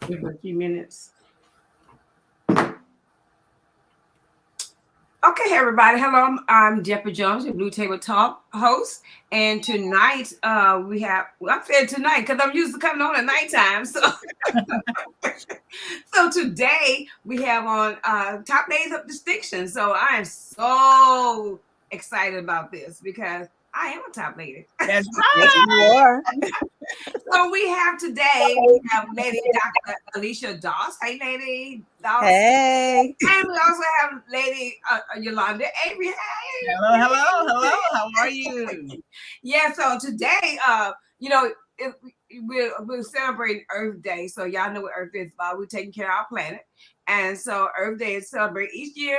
Give it a few minutes. Okay, everybody. Hello, I'm Jeffrey Jones, your Blue Table Talk host. And tonight, we have, well, I said tonight because I'm used to coming on at nighttime. So today we have on Top Ladies of Distinction. So I am so excited about this because I am a top lady. That's Yes, right. you are. So we have today, we have Lady Dr. Alicia Doss. Hey, Lady Doss. Hey. And we also have Lady Yolanda Avery. Hey. Hello, hello, hello. How are you? Yeah, so today, you know, we're celebrating Earth Day. So y'all know what Earth is about. We're taking care of our planet. And so Earth Day is celebrated each year,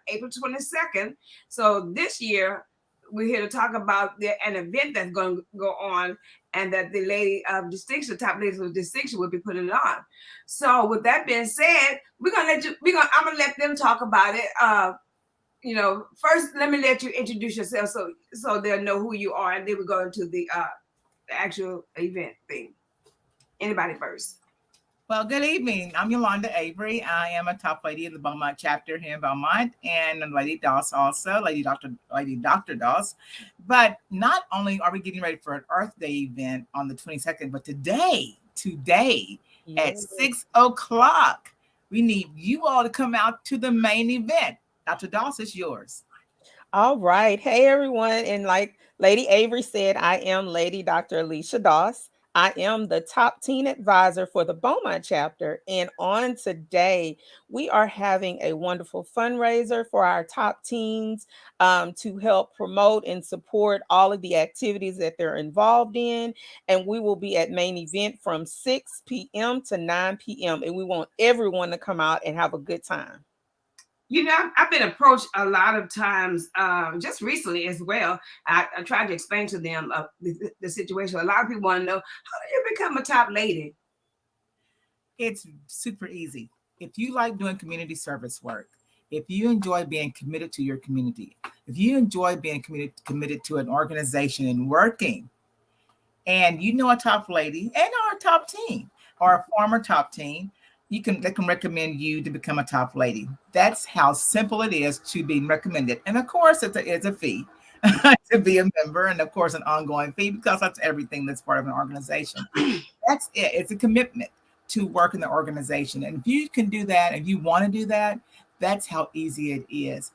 April 22nd. So this year, we're here to talk about an event that's going to go on, and that the Lady of Distinction, Top Ladies of Distinction, will be putting it on. So with that being said, I'm gonna let them talk about it. First let me let you introduce yourself so they'll know who you are, and then we go into the actual event thing. Anybody first? Well, good evening. I'm Yolanda Avery. I am a top lady in the Beaumont chapter here in Beaumont, and Lady Doss also, Lady Dr. Doss. But not only are we getting ready for an Earth Day event on the 22nd, but today at 6:00, we need you all to come out to the main event. Dr. Doss, it's yours. All right. Hey, everyone. And like Lady Avery said, I am Lady Dr. Alicia Doss. I am the top teen advisor for the Beaumont chapter. And on today, we are having a wonderful fundraiser for our top teens to help promote and support all of the activities that they're involved in. And we will be at main event from 6 p.m. to 9 p.m. And we want everyone to come out and have a good time. I've been approached a lot of times, just recently as well. I tried to explain to them the situation. A lot of people want to know, how do you become a top lady? It's super easy. If you like doing community service work, if you enjoy being committed to your community, if you enjoy being committed to an organization and working, and you know a top lady and or a top teen or a former top teen, they can recommend you to become a top lady. That's how simple it is to be recommended. And of course, it's a fee to be a member, and of course, an ongoing fee, because that's everything that's part of an organization. That's it. It's a commitment to work in the organization. And if you can do that, and you want to do that, that's how easy it is.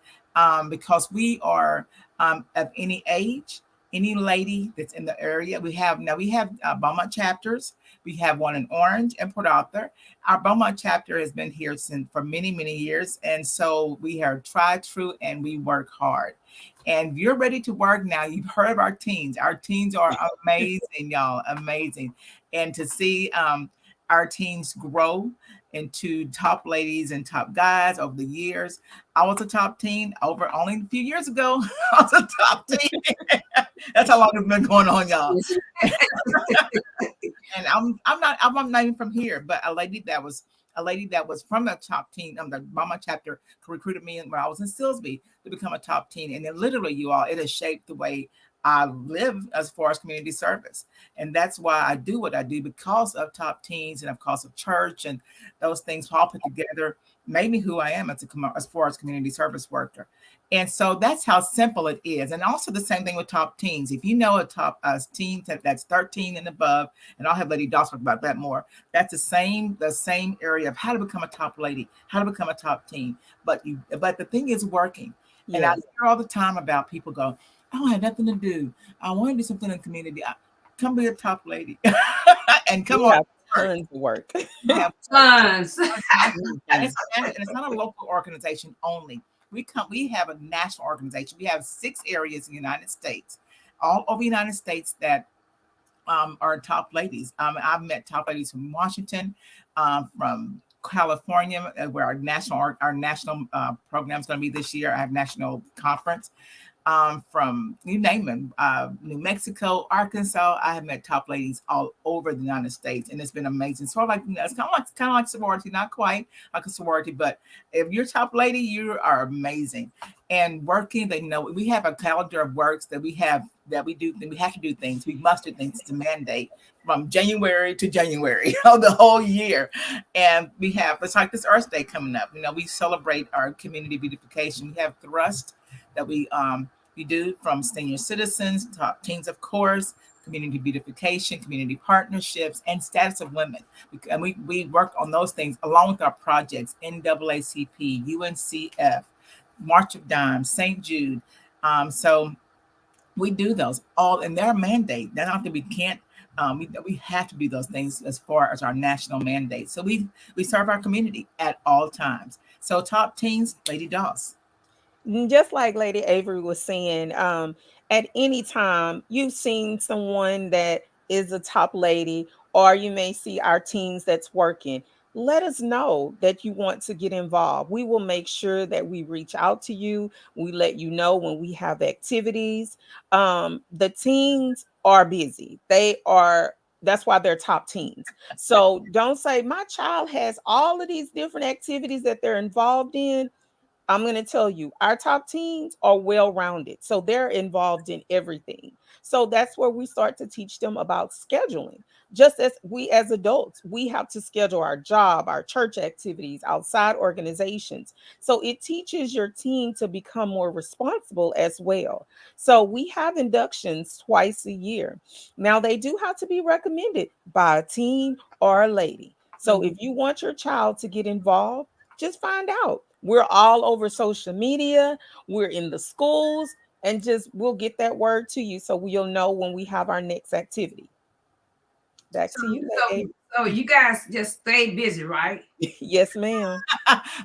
Because we are of any age, any lady that's in the area. We have Beaumont chapters. We have one in Orange and Port Arthur. Our Beaumont chapter has been here for many, many years. And so we have tried true and we work hard. And you're ready to work now. You've heard of our teens. Our teens are amazing, y'all, amazing. And to see our teens grow into top ladies and top guys over the years. I was a top teen over only a few years ago. I was a top teen. That's how long it's been going on, y'all. And I'm not even from here, but a lady that was from the top teen, the Mama chapter, recruited me when I was in Silsbee to become a top teen. And then literally, you all, it has shaped the way I live as far as community service. And that's why I do what I do, because of top teens and of course of church, and those things all put together made me who I am as far as community service worker. And so that's how simple it is. And also the same thing with top teens. If you know a teen that's 13 and above, and I'll have Lady Doss talk about that more, that's the same area of how to become a top lady, how to become a top teen. But the thing is working. Yes. And I hear all the time about people go, I don't have nothing to do. I want to do something in the community. Come be a top lady. And come on. Tons of work. Tons. And it's not a local organization only. We have a national organization. We have 6 areas in the United States, all over the United States, that are top ladies. I've met top ladies from Washington, from California, where our national program is going to be this year. I have national conference. From you name them, New Mexico, Arkansas. I have met top ladies all over the United States, and it's been amazing. So it's kind of like sorority, not quite like a sorority, but if you're a top lady, you are amazing. And working, they know we have a calendar of works that we have that we do. We have to do things. We must do things. It's a mandate from January to January, the whole year. And we have, it's like this Earth Day coming up. We celebrate our community beautification. We have Thrust that we do from senior citizens, top teens, of course, community beautification, community partnerships, and status of women. And we work on those things along with our projects, NAACP, UNCF, March of Dimes, St. Jude. So we do those all, and they're a mandate. They're not that we can't. We have to do those things as far as our national mandate. So we serve our community at all times. So top teens, Lady Doss. Just like Lady Avery was saying, at any time you've seen someone that is a top lady, or you may see our teams that's working, let us know that you want to get involved. We will make sure that we reach out to you. We let you know when we have activities. The teens are busy. That's why they're top teens. So don't say my child has all of these different activities that they're involved in. I'm going to tell you, our top teens are well-rounded. So they're involved in everything. So that's where we start to teach them about scheduling. Just as we as adults, we have to schedule our job, our church activities, outside organizations. So it teaches your teen to become more responsible as well. So we have inductions twice a year. Now they do have to be recommended by a teen or a lady. So if you want your child to get involved, just find out. We're all over social media. We're in the schools, and we'll get that word to you so you'll know when we have our next activity. Back to you, Lady. So you guys just stay busy, right? Yes, ma'am.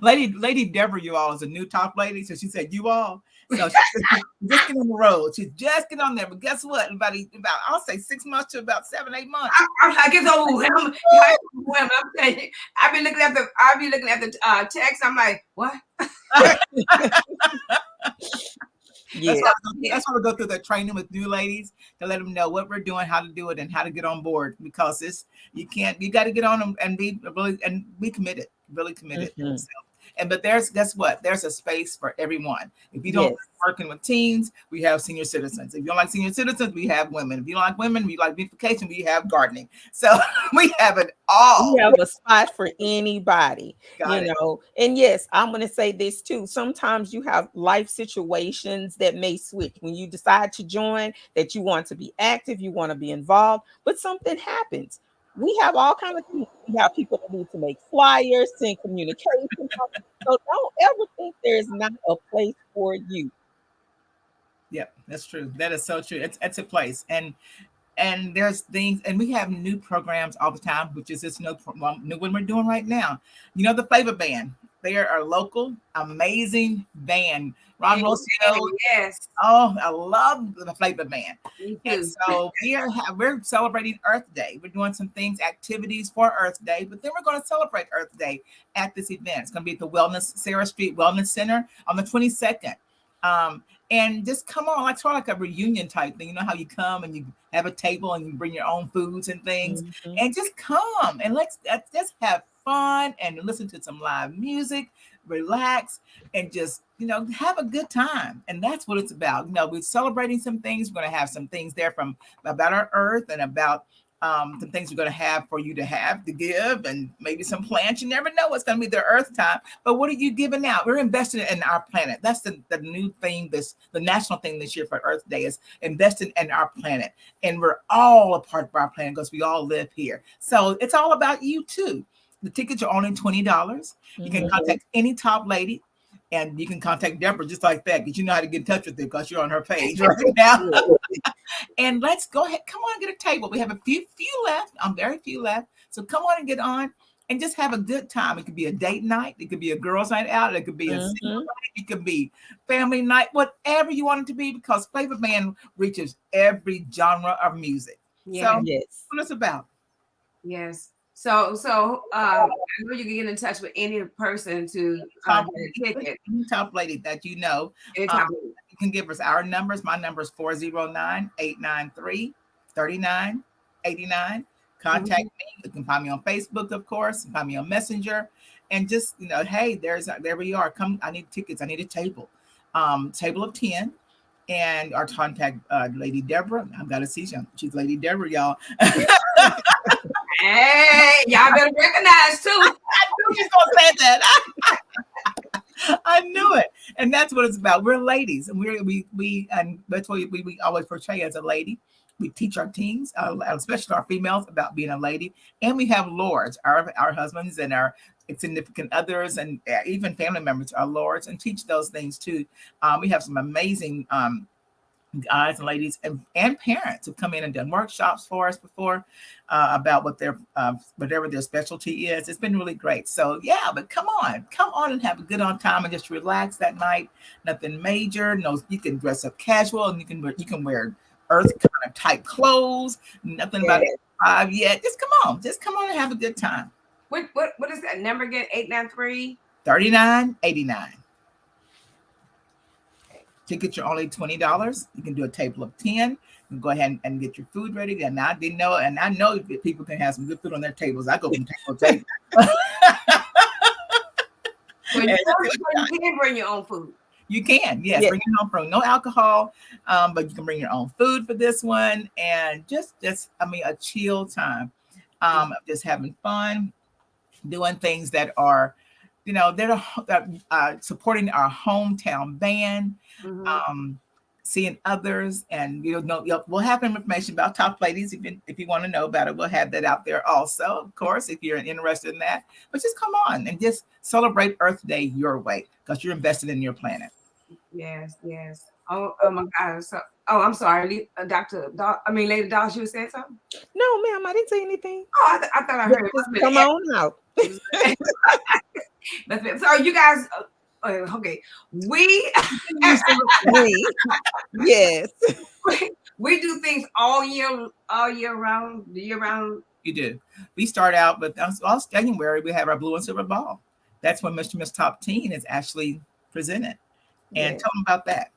Lady Deborah, you all is a new top lady. So she said, you all. So just get on the road. She just get on there. But guess what? About I'll say 6 months to about 7-8 months. I get overwhelmed. I'm telling you, I've been looking at the text. I'm like, what? Yeah. That's why we go through the training with new ladies to let them know what we're doing, how to do it, and how to get on board. Because you got to get on them and be committed, really committed. Mm-hmm. But guess what? There's a space for everyone. If you don't like working with teens, we have senior citizens. If you don't like senior citizens, we have women. If you don't like women, we like beautification, we have gardening. So we have it all. We have a spot for anybody, And yes, I'm going to say this too. Sometimes you have life situations that may switch when you decide to join, that you want to be active, you want to be involved, but something happens. We have all kinds of things. We have people that need to make flyers, send communication. So don't ever think there's not a place for you. Yep, that's true. That is so true. It's a place. And there's things, and we have new programs all the time, which is this new one we're doing right now. The Flavor Band. They are a local, amazing band. Ron Rossio. Yes. Oh, I love the Flavor Band. And so we're celebrating Earth Day. We're doing some things, activities for Earth Day, but then we're going to celebrate Earth Day at this event. It's going to be at the Sarah Street Wellness Center on the 22nd. And just come on, sort of like a reunion type thing. You know how you come and you have a table and you bring your own foods and things, and just come and let's just have fun and listen to some live music, relax, and just have a good time. And that's what it's about. We're celebrating some things. We're going to have some things there about our earth and about some things we're going to have for you to give, and maybe some plants. You never know what's going to be the earth time, but what are you giving out? We're investing in our planet. That's the new thing, the national thing this year for Earth Day is investing in our planet. And we're all a part of our planet because we all live here. So it's all about you too. The tickets are only $20. You can contact any top lady, and you can contact Deborah just like that, because you know how to get in touch with her because you're on her page right now. And let's go ahead. Come on, get a table. We have a few left. Very few left. So come on and get on and just have a good time. It could be a date night. It could be a girls' night out. It could be a single night. It could be family night, whatever you want it to be, because Flavor Band reaches every genre of music. Yeah. So that's what it's about. Yes. So I know you can get in touch with any person to get a ticket. Any top lady that you know. You can give us our numbers. My number is 409-893-3989. Contact me. You can find me on Facebook, of course. Find me on Messenger. And just, hey, there we are. Come, I need tickets. I need a table. Table of 10. And our contact, Lady Deborah. I've got to see you. She's Lady Deborah, y'all. Hey, y'all better recognize too. I knew you was gonna say that. I knew it, and that's what it's about. We're ladies, and we and that's what we always portray as a lady. We teach our teens, especially our females, about being a lady, and we have lords, our husbands and our significant others, and even family members are lords, and teach those things too. We have some amazing guys and ladies and parents who come in and done workshops for us before about what their whatever their specialty is. It's been really great. So yeah, but come on and have a good on time and just relax that night. Nothing major. No, you can dress up casual and you can wear earth kind of type clothes. Nothing about it 5 yet. Just come on and have a good time. What is that number again? 893 $39.89. Tickets are only $20. You can do a table of 10. You can go ahead and get your food ready. And I didn't know, and I know that people can have some good food on their tables. I go from table to table. So you can bring your own food. You can, yes. Bring your own food. No alcohol, but you can bring your own food for this one. And just a chill time. Just having fun, doing things that are, they're supporting our hometown band, seeing others, and we'll have information about Top Ladies if you want to know about it. We'll have that out there also, of course, if you're interested in that. But just come on and just celebrate Earth Day your way, because you're invested in your planet. Yes. Oh my God. So, I'm sorry, Lady Doss, you were saying something? No, ma'am, I didn't say anything. Oh, I thought I heard. Come on out. So you guys, okay, yes, we do things all year round. You do. We start out with all January. We have our Blue and Silver Ball. That's when Mr. Miss Top Teen is actually presented. And tell them about that.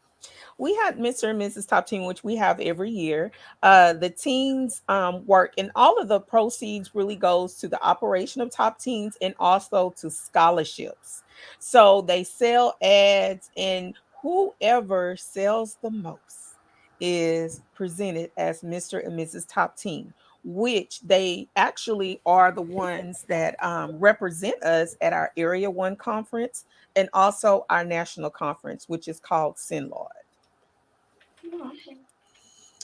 We had Mr. and Mrs. Top Teen, which we have every year. The teens work, and all of the proceeds really goes to the operation of Top Teens and also to scholarships. So they sell ads, and whoever sells the most is presented as Mr. and Mrs. Top Teen, which they actually are the ones that represent us at our Area 1 conference and also our national conference, which is called Sinlord.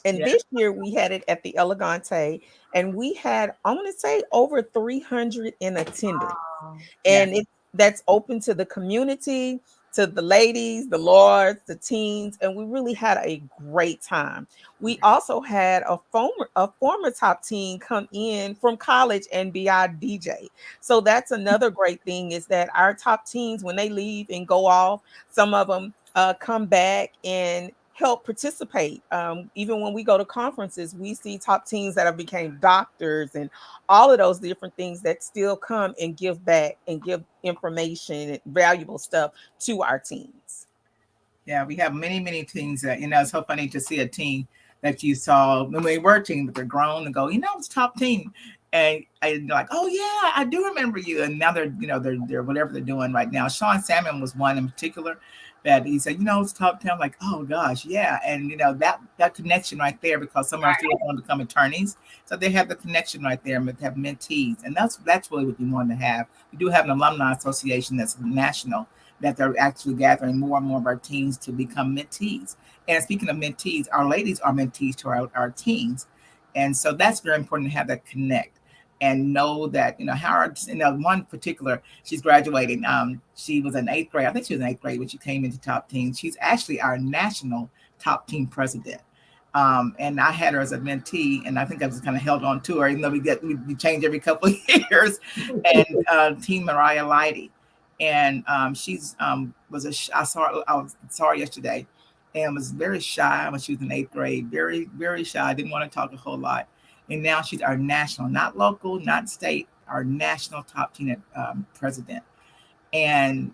And this year we had it at the Elegante, and we had, I want to say, over 300 in attendance. And that's open to the community, to the ladies, the lords, the teens, and we really had a great time. We also had a former Top Teen come in from college and be our DJ. So that's another great thing, is that our Top Teens, when they leave and go off, some of them come back and help participate. Even when we go to conferences, we see Top Teens that have became doctors and all of those different things that still come and give back and give information and valuable stuff to our teens. Yeah, we have many teens that, it's so funny to see a teen that you saw when they were teen, but they're grown and go, it's Top Teen. And they're like, oh yeah, I do remember you. And now they're whatever they're doing right now. Sean Salmon was one in particular that he said, it's Top 10. I'm like, oh gosh, yeah. And that connection right there, because some of our students want to become attorneys. So they have the connection right there, but have mentees. And that's really what we want to have. We do have an alumni association that's national, that they're actually gathering more and more of our teens to become mentees. And speaking of mentees, our ladies are mentees to our teens. And so that's very important to have that connect. And know that, Howard, one particular, she's graduating. She was in 8th grade. I think she was in 8th grade when she came into Top Teen. She's actually our national Top Teen president. And I had her as a mentee, and I think I just kind of held on to her, even though we change every couple of years. And Teen Mariah Lighty. And she's I saw her yesterday, and was very shy when she was in 8th grade. Very, very shy. Didn't want to talk a whole lot. And now she's our national, not local, not state, our national Top Teen president. And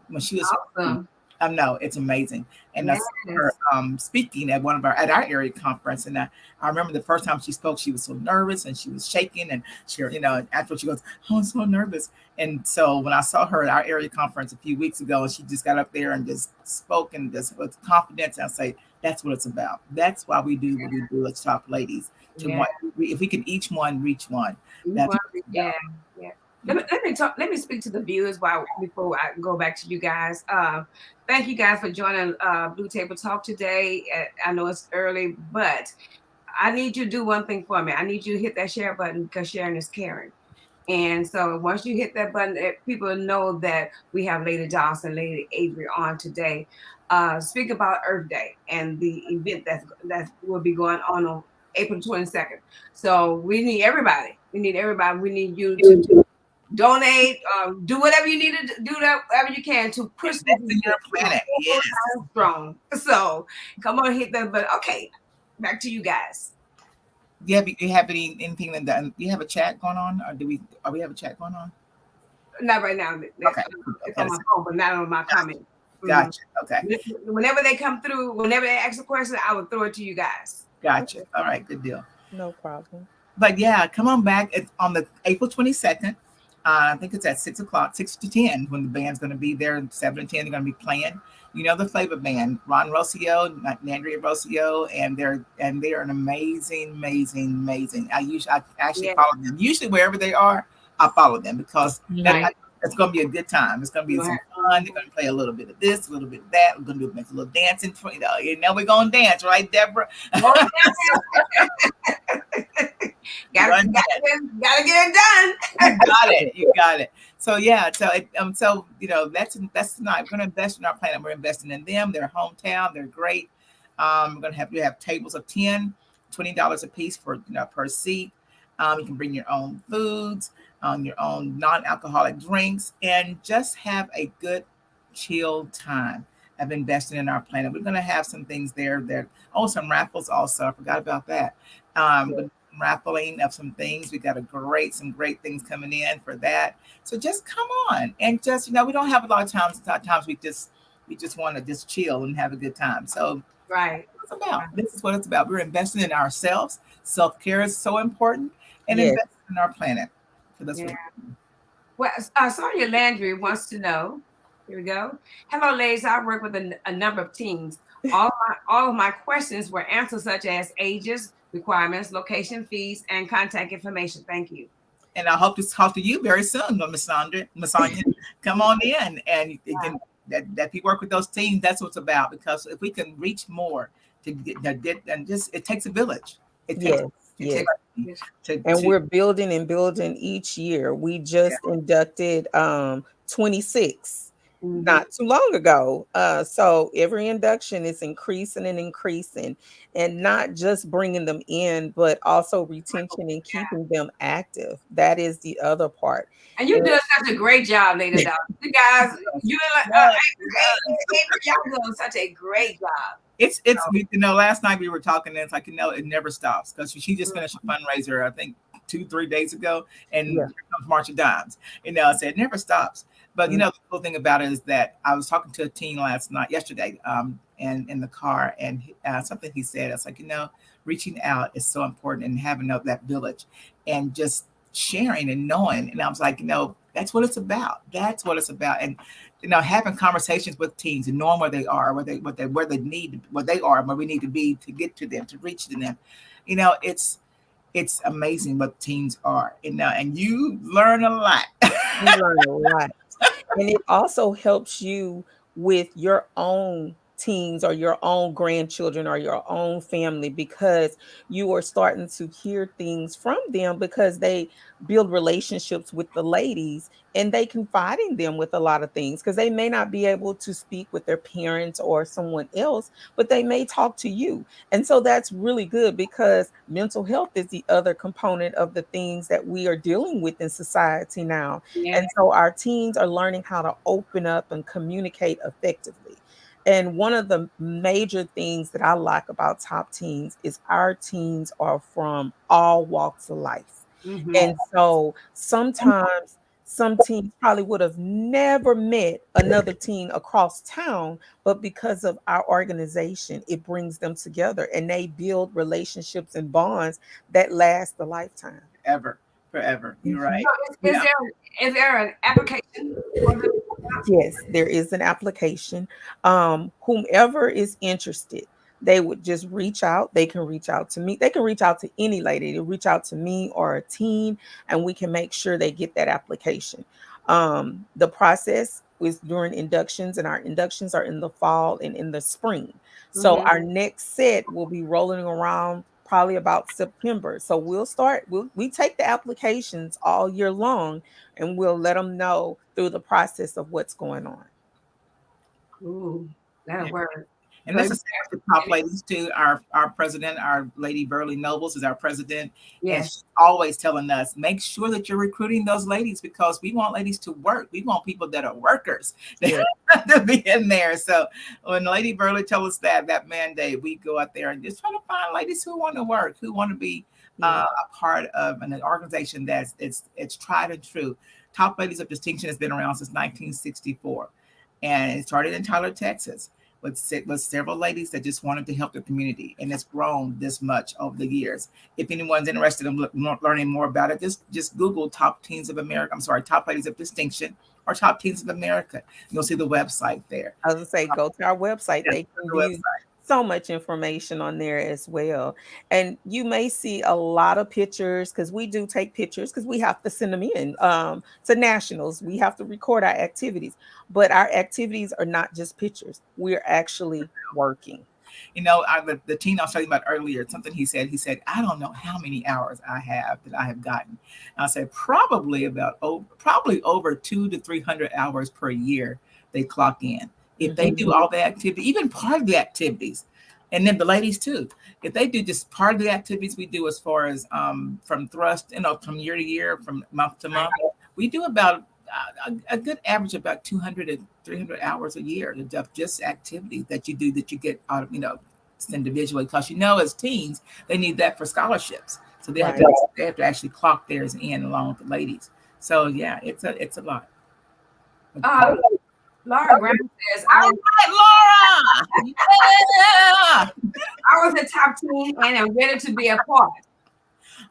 when she was, awesome. No, it's amazing. And I saw her speaking at at our area conference. And I remember the first time she spoke, she was so nervous and she was shaking. And she, after she goes, oh, I'm so nervous. And so when I saw her at our area conference a few weeks ago, and she just got up there and just spoke and just with confidence, I say, That's what it's about. That's why we do what we do as top ladies. Yeah. If we can each one reach one, You that's want- what it's yeah, about. yeah. Let me speak to the viewers before I go back to you guys. Thank you guys for joining Blue Table Talk today. I know it's early, but I need you to do one thing for me. I need you to hit that share button because sharing is caring. And so once you hit that button, people know that we have Lady Dawson, Lady Avery on today. Speak about Earth Day and the event that will be going on April 22nd. So we need everybody. We need everybody. We need you to donate, do whatever you need to do, whatever you can to push this Invest in your planet. Yes. strong. So come on, hit that button. Okay, back to you guys. You have anything that you have a chat going on, or we have a chat going on? Not right now. Okay. It's on my phone, but not on my comment. Gotcha. Okay. Whenever they come through, whenever they ask a question, I will throw it to you guys. Gotcha. All right. Good deal. No problem. But yeah, come on back. It's on the April 22nd. I think it's at 6 o'clock, 6 to 10, when the band's going to be there. 7 to 10, they're going to be playing. You know the flavor band, Ron Rossio, Nandria Rossio, and they're an amazing. I actually follow them. Usually wherever they are, I follow them because it's going to be a good time. It's going to be some fun. They're going to play a little bit of this, a little bit of that. We're going to make a little dancing. You know we're going to dance, right, Deborah? Gotta get it done. You got it. So yeah, so you know that's not. We're going to invest in our planet. We're investing in them. Their hometown. They're great. We're going to have tables of $20 a piece for per seat. You can bring your own foods, your own non-alcoholic drinks, and just have a good, chill time of investing in our planet. We're going to have some things there. Some raffles also. I forgot about that. Raffling of some things. We got some great things coming in for that. So just come on and just we don't have a lot of times. Sometimes we just want to just chill and have a good time. So right. This is what it's about. We're investing in ourselves. Self-care is so important, and investing in our planet. So that's what. Sonia Landry wants to know. Here we go. Hello, ladies. I work with a number of teams. All of my questions were answered, such as ages, requirements, location, fees, and contact information. Thank you. And I hope to talk to you very soon, Miss Sonia. Come on in, and that we work with those teams. That's what it's about. Because if we can reach more to get and just it takes a village. Yes. And we're building each year. We just inducted 26 not too long ago. So every induction is increasing and not just bringing them in, but also retention and keeping them active. That is the other part. And you're doing such a great job, Lady Dawson. You guys, y'all doing such a great job. It's last night we were talking, and it's like it never stops because she just finished a fundraiser, I think 2-3 days ago, and here comes March of Dimes. I said it never stops. But the cool thing about it is that I was talking to a teen yesterday, and in the car, and something he said, it's like reaching out is so important, and having that village, and just sharing and knowing. And I was like, that's what it's about. That's what it's about. And having conversations with teens and knowing where they are, where they need, where they are, and where we need to be to get to them, to reach to them. It's amazing what teens are. And you learn a lot. You learn a lot. And it also helps you with your own teens or your own grandchildren or your own family, because you are starting to hear things from them because they build relationships with the ladies and they confide in them with a lot of things, because they may not be able to speak with their parents or someone else, but they may talk to you. And so that's really good, because mental health is the other component of the things that we are dealing with in society now. And so our teens are learning how to open up and communicate effectively. And one of the major things that I like about Top Teens is our teens are from all walks of life. And so sometimes some teens probably would have never met another teen across town, but because of our organization, it brings them together and they build relationships and bonds that last a lifetime. Forever. You're right. So is there an application? Yes, there is an application. Whomever is interested, they would just reach out. They can reach out to me. They can reach out to any lady. They reach out to me or a teen, and we can make sure they get that application. The process is during inductions, and our inductions are in the fall and in the spring. So Mhm. our next set will be rolling around probably about September. So we take the applications all year long, and we'll let them know through the process of what's going on. Ooh, that'll work. And So this is the top ladies too. Our president, our Lady Burley Nobles, is our president, and yes, she's always telling us, make sure that you're recruiting those ladies because we want ladies to work. We want people that are workers Yeah. to be in there. So when Lady Burley tells us that mandate, we go out there and just try to find ladies who want to work, who want to be Yeah. a part of an organization that's it's tried and true. Top Ladies of Distinction has been around since 1964, and it started in Tyler, Texas, with several ladies that just wanted to help the community, and it's grown this much over the years. If anyone's interested in learning more about it, just Google Top Teens of America. I'm sorry, Top Ladies of Distinction or Top Teens of America. You'll see the website there. I was gonna say, go to our website. Yes, They can the view website. so much information on there as well. And you may see a lot of pictures because we do take pictures because we have to send them in to nationals. We have to record our activities, but our activities are not just pictures. We're actually working. You know, the teen I was talking about earlier, something he said, I don't know how many hours I have gotten. And I said, probably over 200 to 300 hours per year they clock in. If they do all the activity, even part of the activities, and then the ladies too, if they do just part of the activities we do as far as from thrust, from year to year, from month to month, we do about a good average of about 200 and 300 hours a year of just activities that you do that you get out of, individually, because as teens they need that for scholarships, so they have to actually clock theirs in along with the ladies. So yeah, it's a lot. Laura Brown says, All right, Laura. Yeah. I was a top teen and I'm ready to be a part.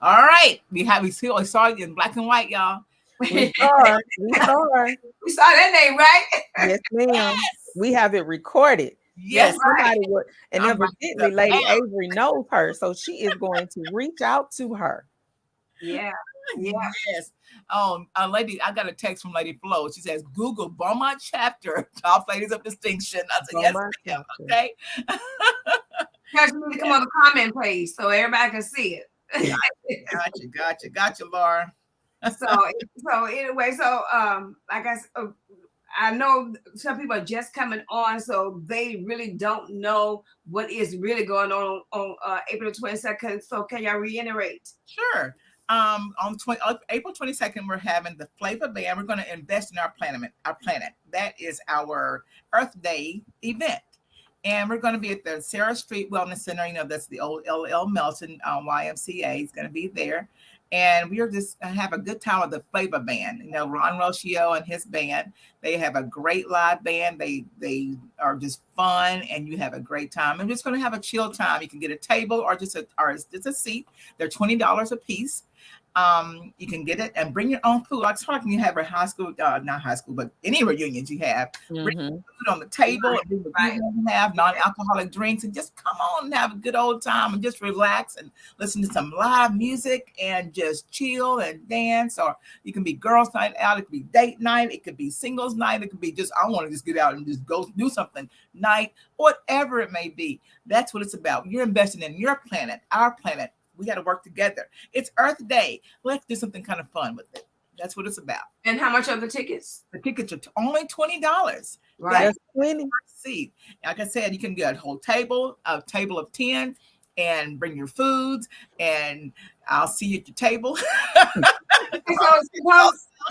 All right, we saw it in black and white, y'all. We are. We saw that name, right? Yes, ma'am. We have it recorded. Yes, somebody would, and I'm evidently Lady Avery knows her, so she is going to reach out to her. Yeah. Yes. Lady, I got a text from Lady Flo. She says, Google Beaumont chapter, Top Ladies of Distinction. I said, Beaumont yes, chapter. okay. You need to come on the comment page so everybody can see it. Gotcha, Laura. So anyway, like I know some people are just coming on, so they really don't know what is really going on April 22nd. So can y'all reiterate? Sure. On April 22nd, we're having the Flavor Band. We're going to invest in our planet. That is our Earth Day event. And we're going to be at the Sarah Street Wellness Center. That's the old LL Melton YMCA. It's going to be there. And we are just going to have a good time with the Flavor Band. Ron Rocio and his band, they have a great live band. They are just fun, and you have a great time. I'm just going to have a chill time. You can get a table or just a seat. They're $20 a piece. You can get it and bring your own food. Like when you have a high school, not high school, but any reunions you have, bring food on the table and do what you want to have, non-alcoholic drinks, and just come on and have a good old time and just relax and listen to some live music and just chill and dance. Or you can be girls' night out, it could be date night, it could be singles night, it could be just, I want to just get out and just go do something night, whatever it may be. That's what it's about. You're investing in your planet, our planet. We got to work together. It's Earth Day. Let's do something kind of fun with it. That's what it's about. And how much are the tickets? The tickets are only $20. Right. That's 20 seat. Like I said, you can get a whole table, a table of 10, and bring your foods, and I'll see you at your table. Suppose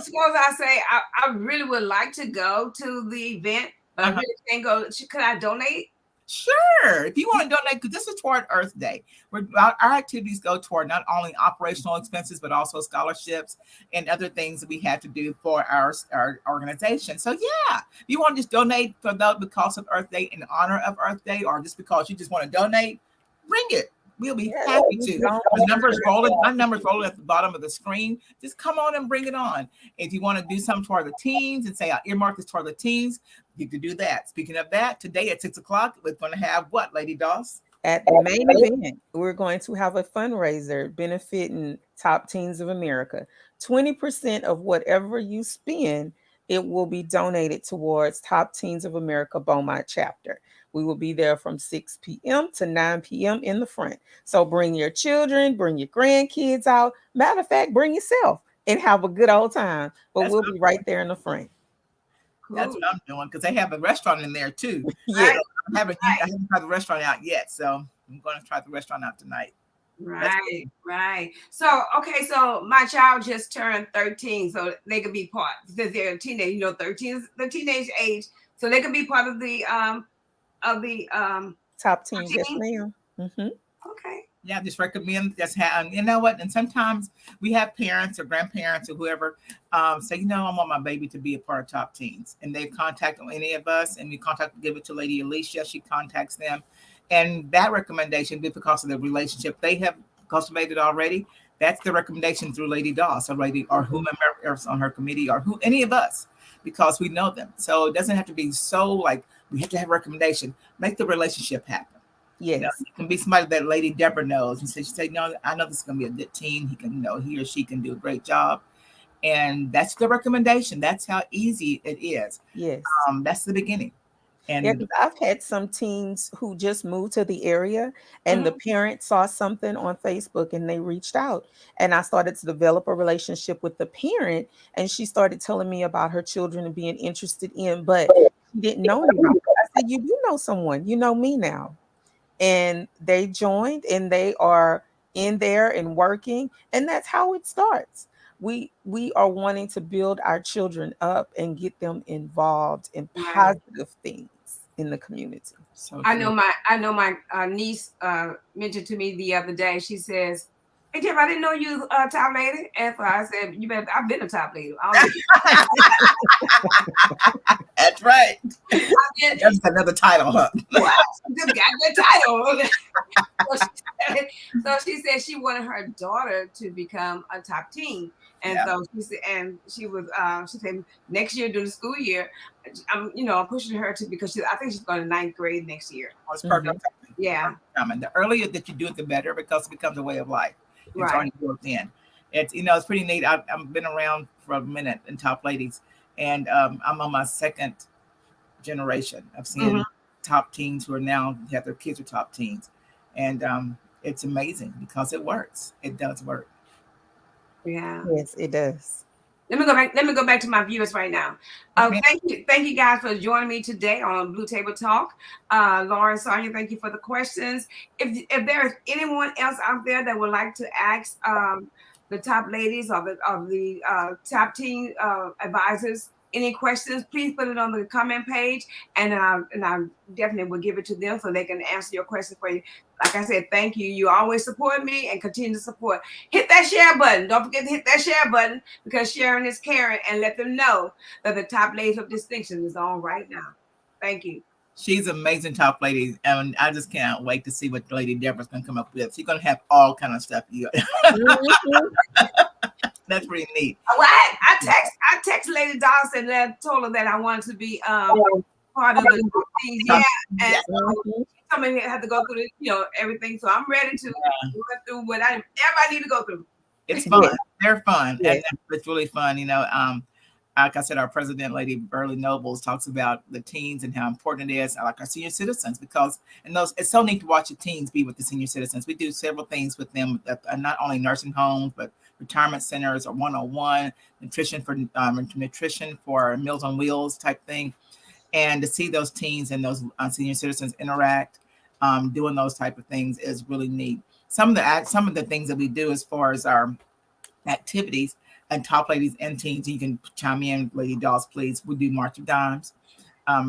I say I really would like to go to the event, but I really can't go. Could I donate? Sure. If you want to donate, because this is toward Earth Day, our activities go toward not only operational expenses, but also scholarships and other things that we have to do for our organization. So yeah, if you want to just donate for because of Earth Day, in honor of Earth Day, or just because you just want to donate, bring it. We'll be happy to. My number's rolling at the bottom of the screen. Just come on and bring it on. If you want to do something toward the teens and say, I earmark this toward the teens, you can do that. Speaking of that, today at 6:00, we're going to have what, Lady Doss? At the main event, we're going to have a fundraiser benefiting Top Teens of America. 20% of whatever you spend, it will be donated towards Top Teens of America Beaumont chapter. We will be there from 6 p.m. to 9 p.m. in the front. So bring your children, bring your grandkids out. Matter of fact, bring yourself and have a good old time. But That's we'll be right there in the front. That's what I'm doing because they have a restaurant in there too. Yeah. I haven't tried the restaurant out yet, so I'm going to try the restaurant out tonight. Right. So, okay, so my child just turned 13, so they could be part, since they're a teenage, 13 is the teenage age, so they could be part of the Top Teens, yes, team? ma'am. Okay. Yeah, just recommend just have, you know what? And sometimes we have parents or grandparents or whoever say, I want my baby to be a part of Top Teens, and they contact any of us, and we give it to Lady Alicia. She contacts them, and that recommendation, because of the relationship they have cultivated already, that's the recommendation through Lady Doss or whomever else on her committee or any of us, because we know them. So it doesn't have to be so like we have to have a recommendation. Make the relationship happen. Yes. It can be somebody that Lady Deborah knows, and she said, "No, I know this is going to be a good teen. He can, he or she can do a great job," and that's the recommendation. That's how easy it is. Yes. That's the beginning. And yeah, because I've had some teens who just moved to the area, and the parent saw something on Facebook and they reached out, and I started to develop a relationship with the parent, and she started telling me about her children and being interested in, but she didn't know anybody. I said, "You do know someone. You know me now." And they joined, and they are in there and working, and that's how it starts. We are wanting to build our children up and get them involved in positive things in the community. So I know my niece mentioned to me the other day. She says, "Hey Jeff, I didn't know you top lady." And so I said, "You better. I've been a top lady." That's right. That's another title, huh? What? Just got the title. So she said she wanted her daughter to become a top teen. And so she said, and she said next year during the school year, I'm pushing her to, because I think she's going to 9th grade next year. Oh, it's perfect. Yeah. The earlier that you do it, the better, because it becomes a way of life. It's already built in. It's it's pretty neat. I've been around for a minute in Top Ladies, and I'm on my second generation of seeing top teens who are now have their kids are top teens, and it's amazing because it works. It does work. Yeah. Yes, it does. Let me go back to my viewers right now. Thank you guys for joining me today on Blue Table Talk. Laura, Sonia, thank you for the questions. If there is anyone else out there that would like to ask the top ladies or the top teen advisors any questions, please put it on the comment page, and I definitely will give it to them so they can answer your question for you. Like I said, thank you. You always support me and continue to support. Hit that share button. Don't forget to hit that share button, because sharing is caring, and let them know that the Top Ladies of Distinction is on right now. Thank you. She's amazing top lady, and I just can't wait to see what Lady Deborah's going to come up with. She's going to have all kind of stuff. That's pretty neat. Well, I text Lady Dawson and told her that I wanted to be part of the things. Yeah, and somebody had to go through everything. So I'm ready to go through whatever I need to go through. It's fun. They're fun, and it's really fun. Like I said, our president, Lady Burley Nobles, talks about the teens and how important it is, like our senior citizens, because it's so neat to watch the teens be with the senior citizens. We do several things with them, not only nursing homes, but retirement centers or 101, nutrition for Meals on Wheels type thing. And to see those teens and those senior citizens interact, doing those type of things is really neat. Some of the things that we do as far as our activities and top ladies and teens, you can chime in, Lady Dawes, please. We do March of Dimes.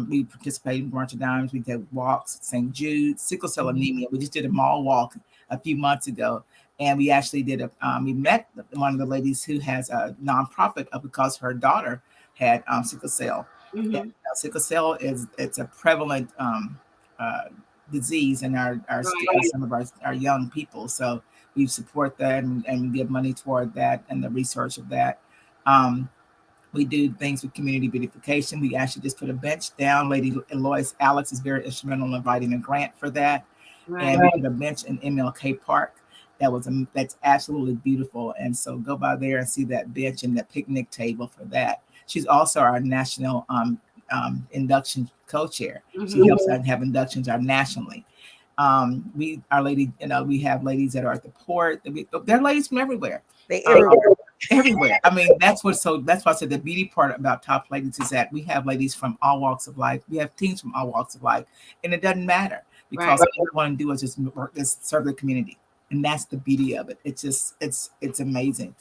We participate in March of Dimes. We did walks, St. Jude, sickle cell anemia. We just did a mall walk a few months ago, and we actually did we met one of the ladies who has a nonprofit because her daughter had sickle cell. And, sickle cell it's a prevalent disease in some of our young people. So we support that and we give money toward that and the research of that. We do things with community beautification. We actually just put a bench down. Lady Eloise Alex is very instrumental in inviting a grant for that. And we have a bench in MLK Park that's absolutely beautiful. And so go by there and see that bench and that picnic table for that. She's also our national induction co-chair. She helps us have inductions nationally. We have ladies that are at the port. They're ladies from everywhere. They everywhere. Everywhere. I mean, that's why I said the beauty part about Top Ladies is that we have ladies from all walks of life. We have teams from all walks of life, and it doesn't matter because all we want to do is just serve the community, and that's the beauty of it. It's just it's amazing,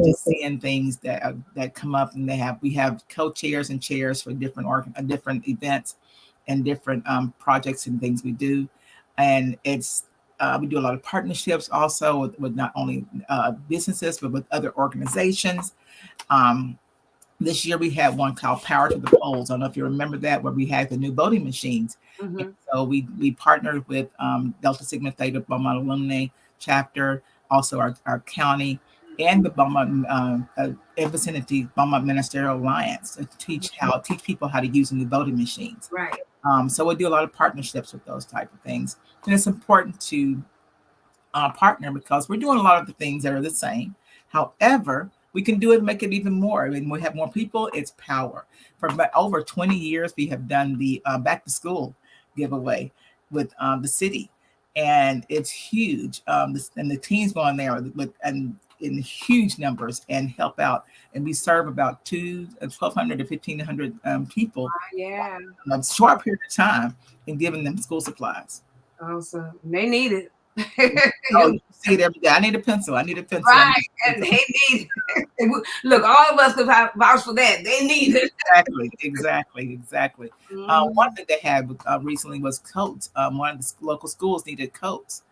just seeing things that come up, and we have co-chairs and chairs for different events and different projects and things we do, and we do a lot of partnerships also with not only businesses, but with other organizations. This year we had one called Power to the Polls. I don't know if you remember that, where we had the new voting machines. So we partnered with Delta Sigma Theta Beaumont Alumni Chapter, also our county, and the Beaumont vicinity Beaumont Ministerial Alliance to teach people how to use the new voting machines. Right. So we do a lot of partnerships with those type of things. And it's important to partner because we're doing a lot of the things that are the same. However, we can do it and make it even more. I mean, we have more people, it's power. For over 20 years, we have done the back to school giveaway with the city. And it's huge. And the teams go in there in huge numbers and help out. And we serve about 1,200 to 1,500 people Yeah. in a short period of time and giving them school supplies. Awesome. They need it. You see it every day. I need a pencil. Right. And they need it. Look, all of us could vouch for that. They need it. Exactly. One thing they had recently was coats. One of the local schools needed coats.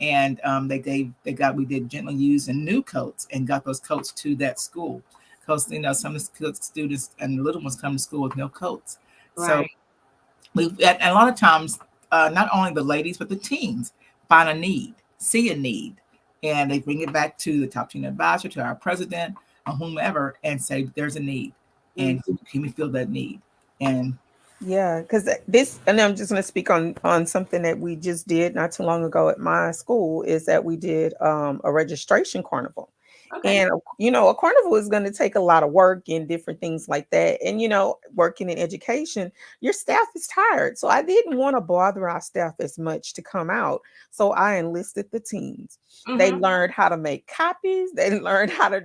And we did gently used and new coats and got those coats to that school. Because some of the students and the little ones come to school with no coats. Right. So and a lot of times, not only the ladies, but the teens find a need, see a need, and they bring it back to the top teen advisor, to our president, or whomever, and say, there's a need. And can we fill that need? And yeah, because and I'm just going to speak on something that we just did not too long ago at my school, is that we did a registration carnival. Okay. And, a carnival is going to take a lot of work and different things like that. And, working in education, your staff is tired. So I didn't want to bother our staff as much to come out. So I enlisted the teens. They learned how to make copies. They learned how to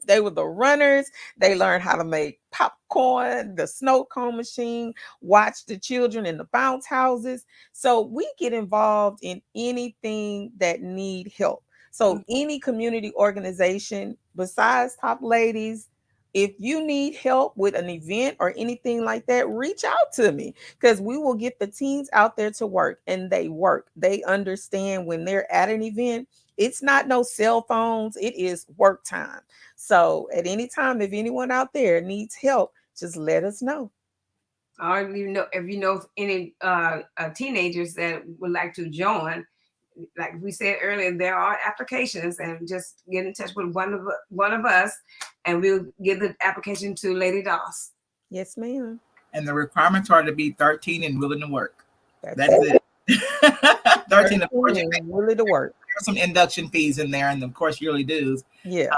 they were the runners. They learned how to make popcorn, the snow cone machine, watch the children in the bounce houses. So we get involved in anything that need help. So any community organization besides Top Ladies, if you need help with an event or anything like that, reach out to me, because we will get the teens out there to work, and they work. They understand when they're at an event, it's not no cell phones, it is work time. So at any time, if anyone out there needs help, just let us know. Or if you know any teenagers that would like to join, like we said earlier, there are applications, and just get in touch with one of us, and we'll give the application to Lady Doss. Yes, ma'am. And the requirements are to be 13 and willing to work. That's it. 13 and willing to work. There's some induction fees in there, and of course yearly dues. Yeah.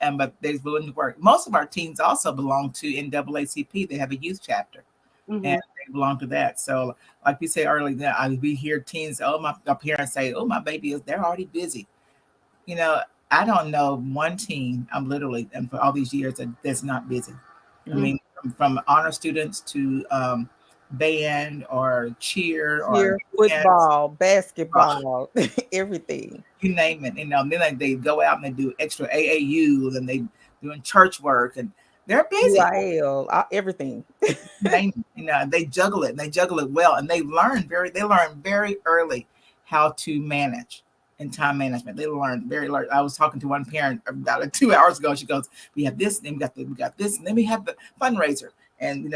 But they're willing to work. Most of our teens also belong to NAACP. They have a youth chapter. And they belong to that. So like we said earlier, we hear teens, my parents say, oh, my baby they're already busy. I don't know one teen, I'm literally, and for all these years, that's not busy. I mean, from honor students to band or cheer or football, basketball, everything. You name it. Then they go out and they do extra AAUs, and they doing church work, and they're busy. Everything. They juggle it well, and they learn very early how to manage and time management. They learn very early. I was talking to one parent about 2 hours ago. She goes, "We have this, and then we got this, and then we have the fundraiser." And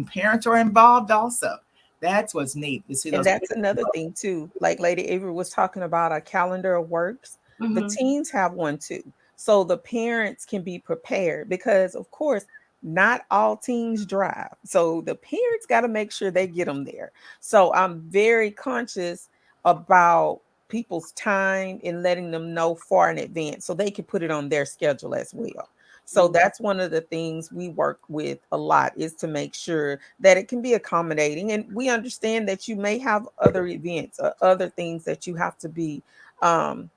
parents are involved also. That's what's neat to see. And that's another thing too. Like Lady Avery was talking about a calendar of works. The teens have one too. So the parents can be prepared, because of course, not all teens drive. So the parents got to make sure they get them there. So I'm very conscious about people's time and letting them know far in advance so they can put it on their schedule as well. So that's one of the things we work with a lot, is to make sure that it can be accommodating. And we understand that you may have other events or other things that you have to be um,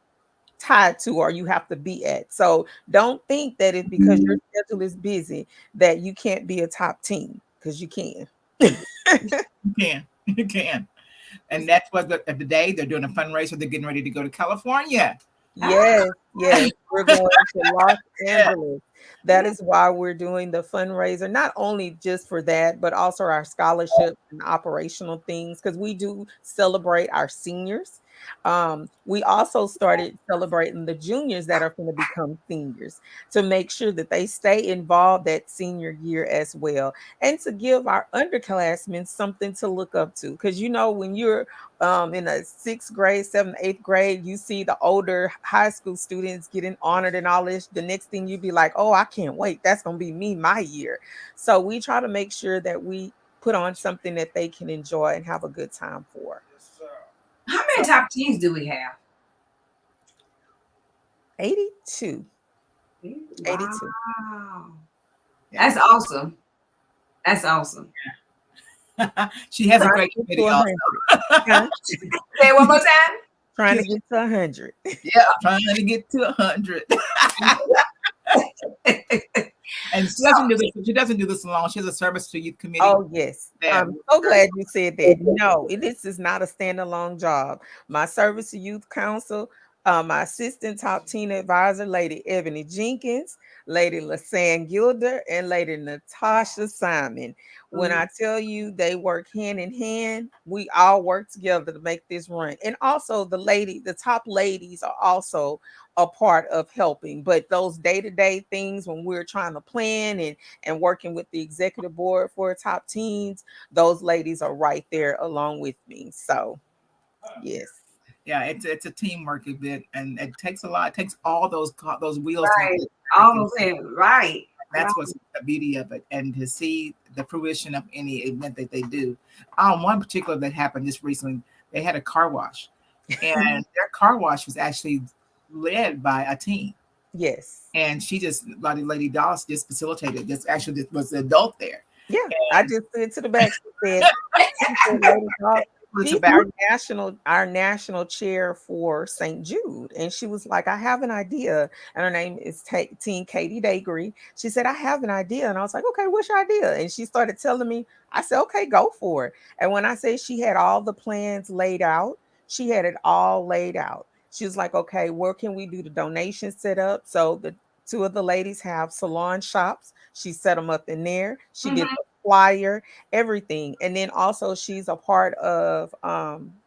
tied to, or you have to be at. So don't think that it's because your schedule is busy that you can't be a top team, because you can. You can. You can. And that's what today they're doing a fundraiser. They're getting ready to go to California. Yes, yes, we're going to Los Yeah. Angeles. That is why we're doing the fundraiser, not only just for that, but also our scholarship and operational things, because we do celebrate our seniors. We also started celebrating the juniors that are going to become seniors, to make sure that they stay involved that senior year as well, and to give our underclassmen something to look up to. Because when you're in a sixth grade, seventh, eighth grade, you see the older high school students getting honored and all this. The next thing you'd be like, oh, I can't wait. That's going to be me, my year. So we try to make sure that we put on something that they can enjoy and have a good time for. How many top teams do we have? 82. 82. Wow. Yeah. That's awesome. That's awesome. She has a Trying great to get committee to also. 100. Say it one more time. Trying to get to 100. Yeah, trying to get to 100. And she doesn't do this. She doesn't do this alone. She has a service to youth committee. Oh, yes. Yeah. I'm so glad you said that. No, this is not a standalone job. My service to youth council, my assistant top teen advisor, Lady Ebony Jenkins, Lady Lasanne Gilder, and Lady Natasha Simon. When I tell you they work hand in hand, we all work together to make this run. And also the top ladies are also a part of helping. But those day-to-day things, when we're trying to plan and working with the executive board for top teens, those ladies are right there along with me. So yes. Yeah, it's a teamwork event, and it takes a lot. It takes all those wheels. Right. Almost right. That's what's the beauty of it, and to see the fruition of any event that they do. One particular that happened just recently, they had a car wash, and their car wash was actually led by a teen. Yes. And she just, Lady Dallas, just facilitated. This actually was the adult there. Yeah, I just stood to the back. She said, Lady Dallas, she's our national chair for St. Jude. And she was like, I have an idea. And her name is Teen Katie Dagry. She said, I have an idea. And I was like, okay, what's your idea? And she started telling me. I said, okay, go for it. And when I say she had all the plans laid out, she had it all laid out. She was like, okay, where can we do the donation set up? So the two of the ladies have salon shops. She set them up in there. She did the flyer, everything. And then also she's a part of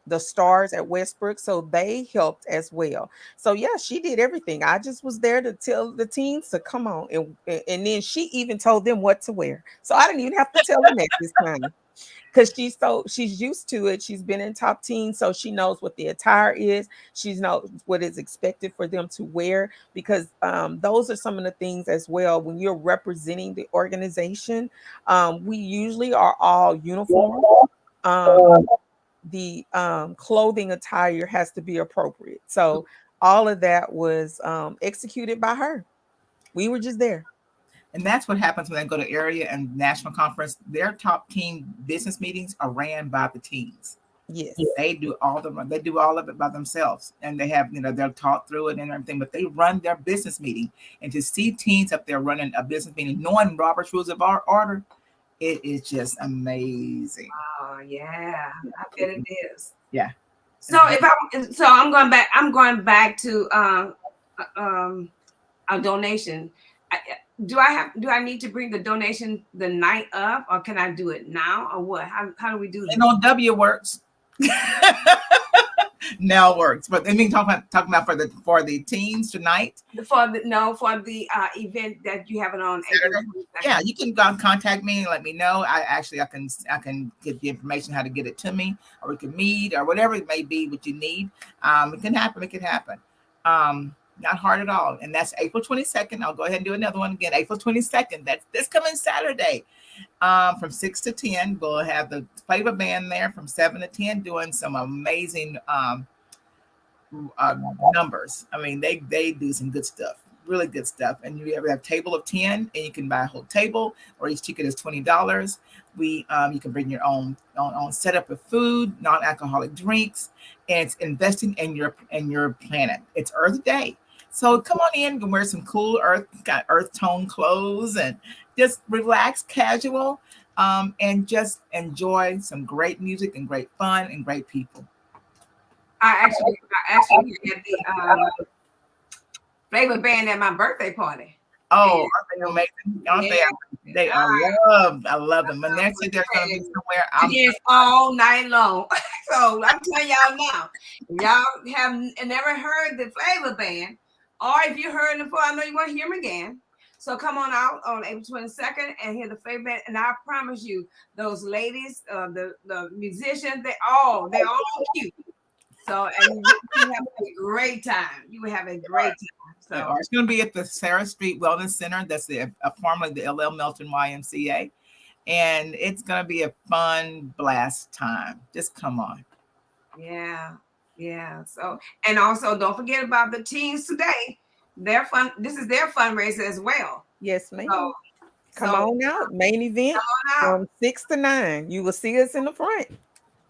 the Stars at Westbrook, so they helped as well. So yeah, she did everything. I just was there to tell the teens to come on, and then she even told them what to wear. So I didn't even have to tell them that this time, because she's used to it. She's been in top teens, so she knows what the attire is. She knows what is expected for them to wear, because those are some of the things as well. When you're representing the organization, we usually are all uniform. The clothing attire has to be appropriate. So all of that was executed by her. We were just there. And that's what happens when they go to area and national conference. Their top team business meetings are ran by the teams. Yes. They do all of it by themselves. And they have, they're taught through it and everything, but they run their business meeting. And to see teens up there running a business meeting, knowing Robert's Rules of Order, it is just amazing. Oh yeah, I bet it is. Yeah. So I'm going back to a donation. Do I need to bring the donation the night of, or can I do it now, or what? How do we do this? W works. Now works, but I mean, talking about for the teens tonight. For the event that you have it on. Yeah, you can contact me and let me know. I can get the information how to get it to me, or we can meet, or whatever it may be what you need. It can happen. Not hard at all. And that's April 22nd. I'll go ahead and do another one again. April 22nd. That's this coming Saturday. From 6 to 10. We'll have the flavor band there from 7 to 10 doing some amazing numbers. I mean, they do some good stuff, really good stuff. And you have a table of 10, and you can buy a whole table, or each ticket is $20. You can bring your own setup of food, non-alcoholic drinks, and it's investing in your planet. It's Earth Day. So come on in and wear some cool earth tone clothes and just relax, casual, and just enjoy some great music and great fun and great people. I actually had the flavor band at my birthday party. Oh, aren't they amazing? Aren't they? I love them. When they're going to be somewhere, Yes, all night long. So I'm telling y'all now, if y'all have never heard the flavor band, or if you heard them before, I know you want to hear them again. So come on out on April 22nd and hear the flavor band. And I promise you, those ladies, the musicians, they all cute. So and you have a great time. You will have a great time. So it's going to be at the Sarah Street Wellness Center. That's formerly the LL Melton YMCA. And it's going to be a fun blast time. Just come on. Yeah. So, and also don't forget about the teens today. Their fun. This is their fundraiser as well. Yes, ma'am. Come on out. Main event from 6 to 9. You will see us in the front.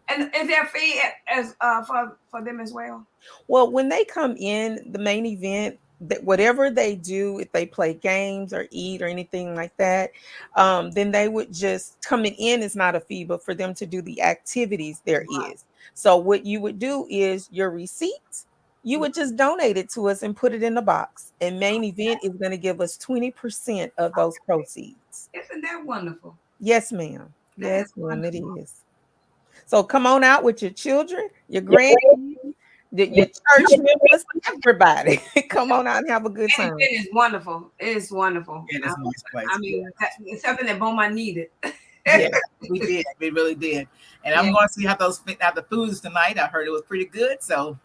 And is there a fee as for them as well? Well, when they come in the main event, that whatever they do, if they play games or eat or anything like that, then they would just coming in is not a fee, but for them to do the activities there is. So what you would do is your receipts, you would just donate it to us and put it in the box. And main event is going to give us 20% of those proceeds. Isn't that wonderful? Yes, ma'am. Yes, ma'am, it is. So come on out with your children, your grandkids, your church members, everybody. Come on out and have a good time. It is wonderful. It is wonderful. It is a nice place. I mean, it's something that Beaumont needed. Yeah, we did. We really did. And I'm going to see how the foods tonight. I heard it was pretty good, so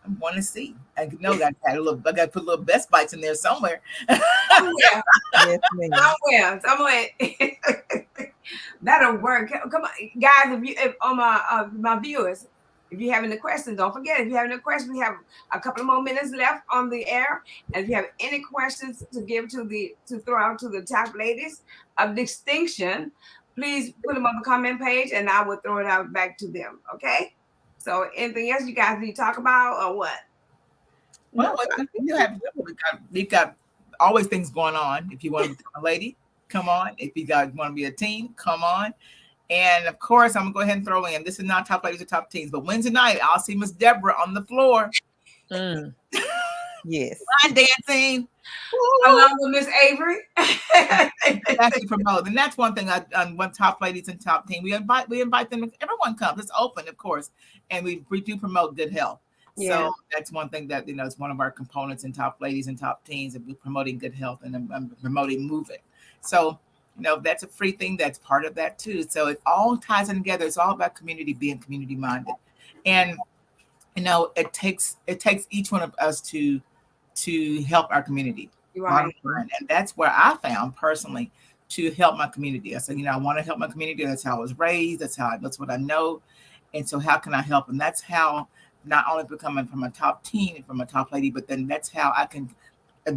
I'm going to see. I know I got to put little Best Bites in there somewhere. Yes, somewhere. That'll work. Come on, guys. If on my viewers, if you have any questions, don't forget. If you have any questions, we have a couple of more minutes left on the air. And if you have any questions to give to throw out to the top ladies of distinction, please put them on the comment page, and I will throw it out back to them. Okay. So, anything else you guys need to talk about, or what? Well, we've got always things going on. If you want to become a lady, come on. If you guys want to be a teen, come on. And of course, I'm gonna go ahead and throw in. This is not top ladies or top teens, but Wednesday night I'll see Miss Deborah on the floor. Yes, line dancing along with Miss Avery. Actually promote, and that's one thing. One top ladies and top team. We invite them. Everyone comes. It's open, of course, and we do promote good health. Yeah. So that's one thing that it's one of our components in top ladies and top teens, that we're promoting good health and promoting movement. So that's a free thing. That's part of that too. So it all ties in together. It's all about community, being community minded, and it takes each one of us to help our community. Right. And that's where I found personally to help my community. I said, I want to help my community. That's how I was raised. That's what I know. And so how can I help? And that's how, not only becoming from a top teen and from a top lady, but then that's how I can,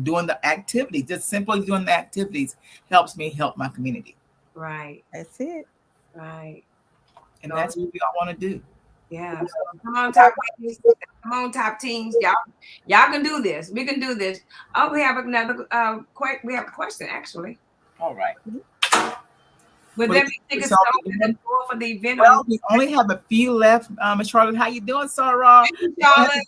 doing the activities, just simply doing the activities helps me help my community. Right. That's it. Right. And that's what we all want to do. Yeah. So come on, top ladies. Come on, top teams. Y'all can do this. We can do this. Oh, we have another we have a question actually. All right. Would there be tickets for the event? Well, we only have a few left. Miss Charlotte, how you doing, Sarah? Charlotte.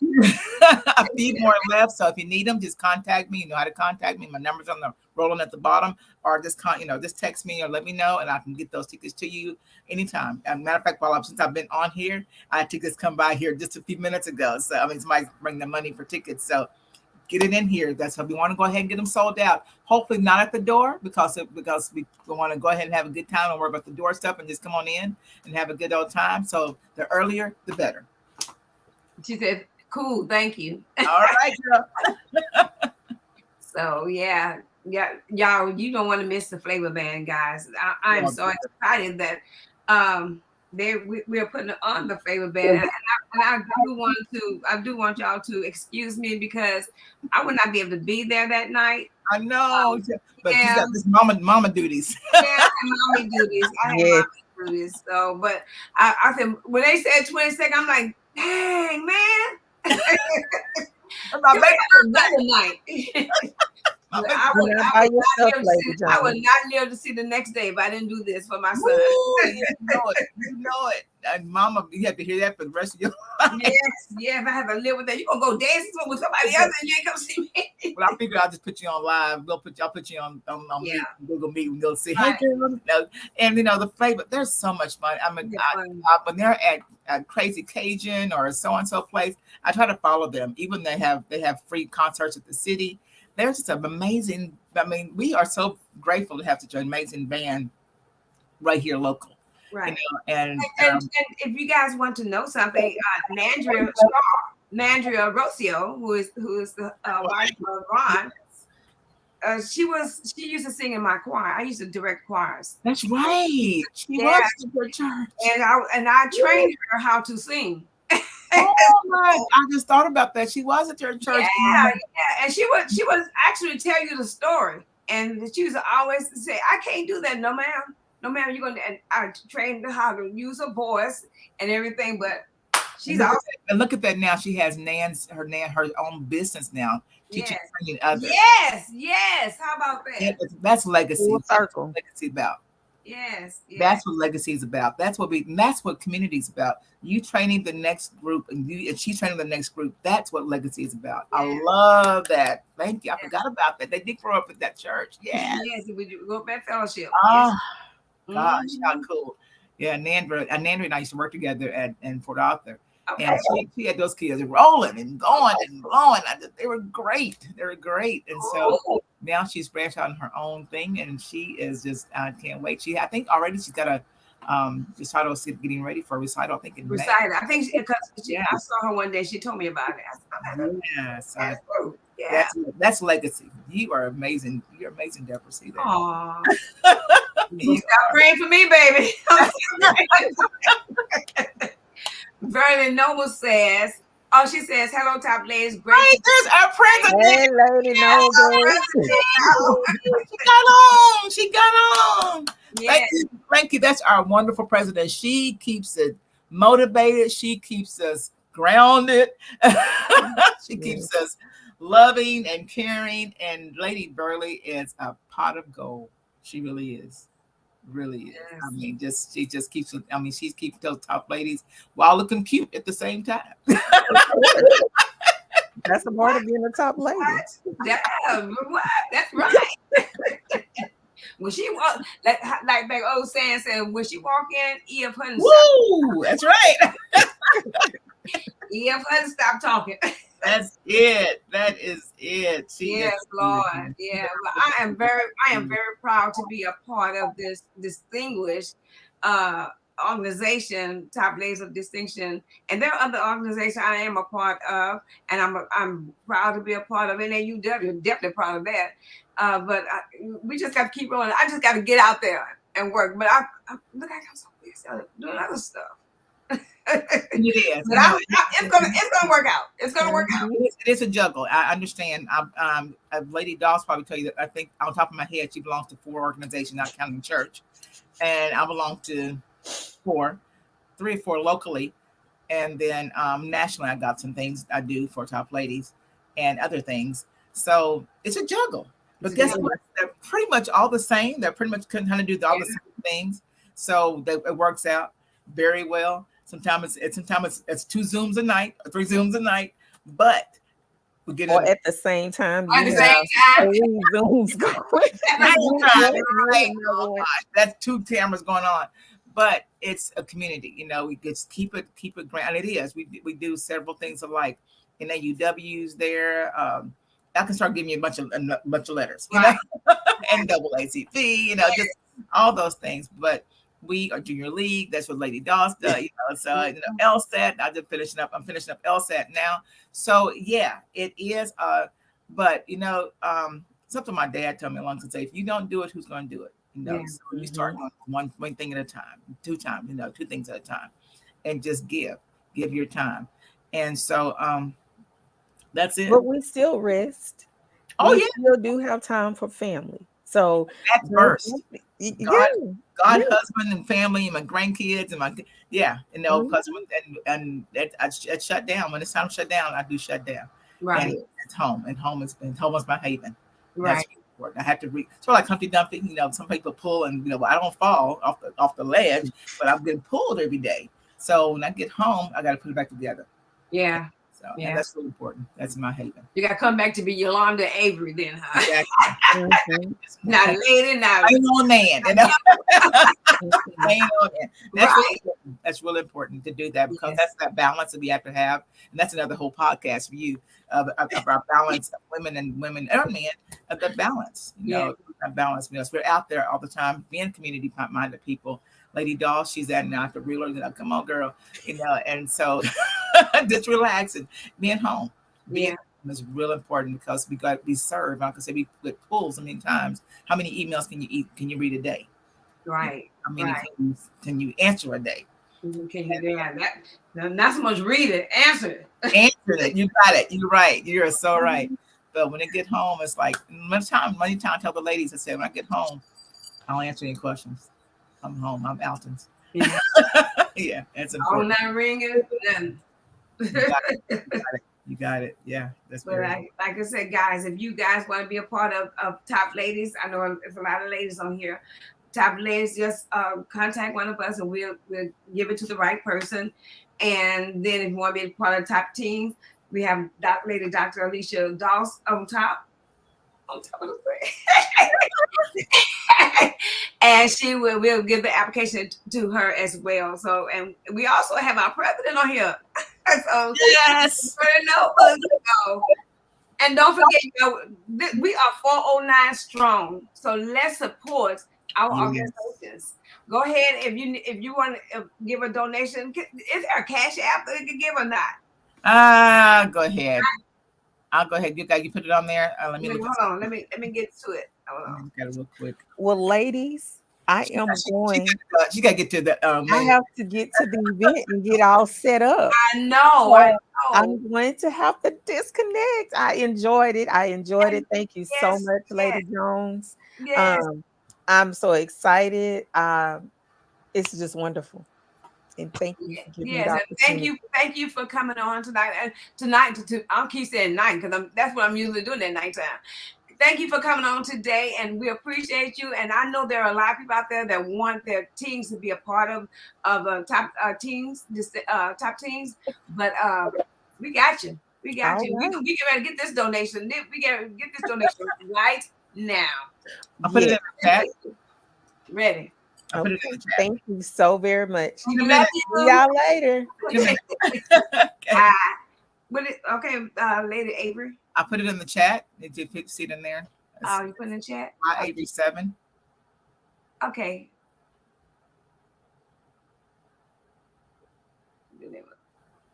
A few more left. So if you need them, just contact me. You know how to contact me. My number's on the rolling at the bottom, or just just text me or let me know, and I can get those tickets to you anytime. As a matter of fact, since I've been on here, I had tickets come by here just a few minutes ago. So somebody bring the money for tickets. So get it in here. That's how we want to go ahead and get them sold out. Hopefully not at the door, because we want to go ahead and have a good time and worry about the door stuff and just come on in and have a good old time. So the earlier, the better. She said Cool, thank you. All right, girl. So yeah, y'all, you don't want to miss the Flavor Band, guys. I'm Yeah. so excited that we're putting on the Flavor Band, and I do want y'all to excuse me because I would not be able to be there that night. I know, but you yeah. got this mama duties. Yeah, I had mommy duties. Yes. Mommy duties. So, but I said when they said 22nd, I'm like, dang man. My baby Another night. I would not live to see the next day if I didn't do this for my son. Ooh, you know it. And mama, you have to hear that for the rest of your life. Yes, if I have to live with that, you're gonna go dancing with somebody else and you ain't come see me. Well, I figure I'll just put you on live. I'll put you on Google Meet and they'll say, hey girl. And the flavor, there's so much fun. I mean, when they're at Crazy Cajun or so-and-so place, I try to follow them. Even they have free concerts at the city. They're just an amazing. I mean, we are so grateful to have such an amazing band right here local. Right. And if you guys want to know something, Nandria Rocio, who is the wife of Ron, she used to sing in my choir. I used to direct choirs. That's right. She was in her church. And I trained her how to sing. Oh my! I just thought about that. She was at your church. Yeah, and she was actually tell you the story, and she used to always say, "I can't do that, no ma'am, no ma'am. You're gonna." And I trained her how to use her voice and everything, but she's always. And look at that now. She has her own business now, teaching training others. Yes. How about that? That's legacy. Full circle. That's what legacy about. Yes. That's what legacy is about. That's what community is about. You training the next group and she's training the next group. That's what legacy is about. Yeah. I love that. Thank you. I forgot about that. They did grow up at that church. Yes, we grew up at Fellowship. Oh gosh, how cool. Yeah, Nandra and I used to work together in Port Arthur. Okay. And she had those kids rolling and going and blowing. They were great. And so now she's branched out on her own thing, and she is just, I can't wait. I think already she's got a recital, getting ready for a recital. I think in May. I think because I saw her one day. She told me about it. Yes. That's legacy. You are amazing. You're amazing, Deborah. See that? Aww. You stop praying for me, baby. Vernon Noble says, she says, hello, top ladies. Great. Right, there's our president. Hey, Lady Noble. She got on. Yes. Thank you. That's our wonderful president. She keeps it motivated. She keeps us grounded. She keeps us loving and caring. And Lady Burley is a pot of gold. She really is. Really is. Yes. I mean, she just keeps. I mean, she keeps those top ladies while looking cute at the same time. That's the part of being a top lady. That's right. When she walk, like back old saying said, when she walk in, E.F. Hutton. Woo! That's right. E.F. Hutton, stop talking. That's it. That is it. Yes, Lord. Yeah. Well, I am very proud to be a part of this distinguished organization, Top Ladies of Distinction. And there are other organizations I am a part of, and I'm proud to be a part of NAUW. Definitely proud of that. But we just got to keep rolling. I just got to get out there and work. But I look, I'm so busy doing other stuff. It is. But it's gonna work out. It's gonna work out. It is a juggle. I understand. Lady Doss probably tell you that. I think on top of my head, she belongs to 4 organizations, not counting church, and I belong to 3 or 4 locally, and then nationally, I got some things I do for Top Ladies and other things. So it's a juggle. But guess what? They're pretty much all the same. They're pretty much kind of do all the same things. So it works out very well. Sometimes it's 2 Zooms a night, or 3 Zooms a night, but we get or at the same time. At the same time. 3 Zooms going. That's 2 cameras going on. But it's a community, we just keep it grand. And it is. We do several things alike. NAUW's there. I can start giving you a bunch of letters, right. NAACP, just all those things. But week, or junior league. That's what Lady Doss does. So LSAT. I'm finishing up LSAT now. So yeah, it is. But something my dad told me long ago. Say, if you don't do it, who's going to do it? So you start on one thing at a time, two things at a time, and just give your time. And so that's it. But we still rest. Oh, we yeah. still do have time for family. So That's first. God, yeah. husband and family and my grandkids and husband and that shut down. When it's time to shut down, I do shut down. Right. And it's home, and home is my haven. Right. That's important. I have to read. Sort of like Humpty Dumpty. Some people pull, and I don't fall off the ledge, but I'm getting pulled every day. So when I get home, I got to put it back together. Yeah. So and that's really important. That's my haven. You got to come back to be Yolanda Avery then, huh? Exactly. Now, lady, now. I ain't no man. I ain't no man. That's really important to do that, because that's that balance that we have to have. And that's another whole podcast for you of our balance of women and men, of the balance. That balance. We're out there all the time being community-minded people. Lady Doss, she's at now after reeler. Come on, girl. And so just relax and being home. Being home is real important, because we serve. Like I said, we get pulled so many times. How many emails can you read a day? Right. How many can you answer a day? Can you do that? Not so much read it, answer it. Answer it. You got it. You're right. You're so right. But when I get home, it's like many times I tell the ladies, I say, when I get home, I don't answer any questions. I'm home. I'm Alton's. Yeah. Yeah, it's important. All not ringing. You got it. Yeah, that's but like I said, guys, if you guys want to be a part of Top Ladies, I know there's a lot of ladies on here. Top Ladies, just contact one of us, and we'll give it to the right person. And then if you want to be a part of Top Teams, we have Lady Dr. Alicia Doss on top of the screen. And she will give the application to her as well. So, and we also have our president on here. So yes, and don't forget, we are 409 strong. So let's support our organizations. Go ahead if you want to give a donation. Is there a cash app that you can give or not? Go ahead. I'll go ahead. You put it on there. Let me hold on. Let me get to it. Hold on. Got it real quick. Well, ladies, I am going. She got to get to the. I have to get to the event and get all set up. I know. I'm going to have to disconnect. I enjoyed it. Thank you so much, Lady Jones. Yes. I'm so excited. It's just wonderful. And thank you for giving me the opportunity. Thank you for coming on tonight. And tonight, I'll keep saying night, because that's what I'm usually doing at nighttime. Thank you for coming on today, and we appreciate you. And I know there are a lot of people out there that want their teams to be a part of top teams, top teams. But we got you. We got you. Right. We can get this donation. We can get this donation right now. I'll put it in the chat. Ready. Okay. Thank you so very much. See y'all later. Lady Avery. I put it in the chat. Did you see it in there? You put it in the chat? Avery 7. Okay.